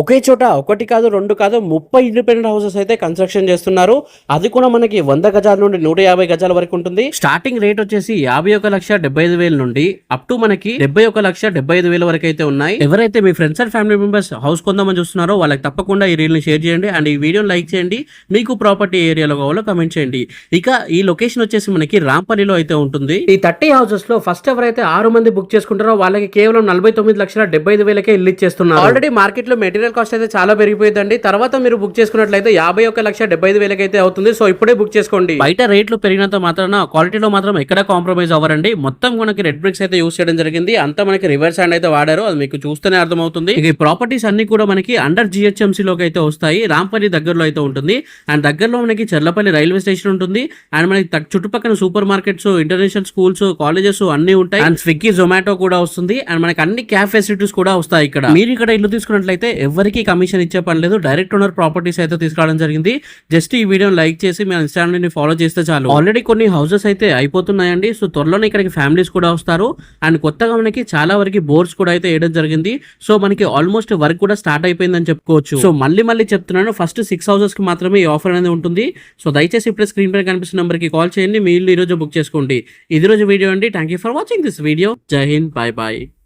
ఒకే చోట ఒకటి కాదు, 2 కాదు 30 ఇండిపెండెంట్ హౌసెస్ అయితే కన్‌స్ట్రక్షన్ చేస్తున్నారు. అది కూడా మనకి 100 గజాల నుండి 150 గజాల వరకు ఉంటుంది. స్టార్టింగ్ రేట్ వచ్చేసి 51,75,000 నుండి అప్ టు మనకి 71,75,000 వరకు అయితే ఉన్నాయి. ఎవరైతే మీ friends and family members house కొందామని చూస్తున్నారో వాళ్ళకి తప్పకుండా ఈ రీల్ ని షేర్ చేయండి అండ్ ఈ వీడియోని లైక్ చేయండి. మీకు ప్రాపర్టీ ఏరియాలో కావాలో కమెంట్ చేయండి. ఇక ఈ లొకేషన్ వచ్చేసి మనకి రాంపల్లిలో అయితే ఉంటుంది. ఈ 30 హౌసెస్ లో ఫస్ట్ ఎవరైతే 6 మంది బుక్ చేసుకుంటారో వాళ్ళకి కేవలం 49,75,000కే ఇల్లు ఇచ్చేస్తున్నారు. ఆల్రెడీ మార్కెట్ లో మెటీరియల్ కాస్ట్ అయితే చాలా పెరిగిపోయిందండి. తర్వాత మీరు బుక్ చేసుకున్నట్లయితే 51,75,000 అయితే అవుతుంది. సో ఇప్పుడే బుక్ చేసుకోండి. బయట రేట్లు పెరిగినంత మాత్రాన క్వాలిటీలో మాత్రం ఎక్కడ కాంప్రమైజ్ అవ్వరండి. మొత్తం మనకి రెడ్ బ్రిక్స్ అయితే యూస్ చేయడం జరిగింది. అంతా మనకి రివర్స్ హ్యాండ్ అయితే వాడారు. అది మీకు చూస్తేనే అర్థమవుతుంది. ఈ ప్రాపర్టీస్ అన్ని కూడా మనకి అండర్ GHMC లోకి అయితే వస్తాయి. రాంపల్లి దగ్గరలో అయితే ఉంటుంది. అండ్ దగ్గరలో మనకి చెర్లపల్లి రైల్వే స్టేషన్ ఉంటుంది. అండ్ మనకి చుట్టుపక్కల super markets, international schools, colleges అన్ని ఉంటాయి. అండ్ స్విగ్గీ, జొమాటో కూడా వస్తుంది. అండ్ మనకి అన్ని క్యాబ్ ఫెసిలిటీస్ కూడా వస్తాయి. ఇక్కడ మీరు ఇక్కడ ఇల్లు తీసుకున్నట్లయితే ఎవరికి కమిషన్ ఇచ్చే పని లేదు. డైరెక్ట్ ఓనర్ ప్రాపర్టీస్ అయితే తీసుకురావడం జరిగింది. జస్ట్ ఈ వీడియోని లైక్ చేసి మీ ఇన్స్టాగ్రామ్ ని ఫాలో చేస్తే చాలు. ఆల్రెడీ కొన్ని హౌసెస్ అయితే అయిపోతున్నాయండి. సో త్వరలోనే ఇక్కడికి ఫ్యామిలీస్ కూడా వస్తారు. అండ్ కొత్తగా మనకి చాలా వరకు బోర్డ్స్ కూడా అయితే వేయడం జరిగింది. సో మనకి ఆల్మోస్ట్ వర్క్ కూడా స్టార్ట్ అయిపోయిందని చెప్పుకోవచ్చు. సో మళ్ళీ చెప్తున్నాను, ఫస్ట్ 6 హౌసెస్ కి మాత్రమే ఈ ఆఫర్ అనేది ఉంటుంది. సో దయచేసి ఇప్పుడు స్క్రీన్ పై కనిపిస్తున్న నెంబర్ కి కాల్ చేయండి. మీ ఇల్లు ఈ రోజు బుక్ చేసుకోండి. ఇది రోజు వీడియో అండి. Thank you for watching this video. జై హింద్, బై బాయ్.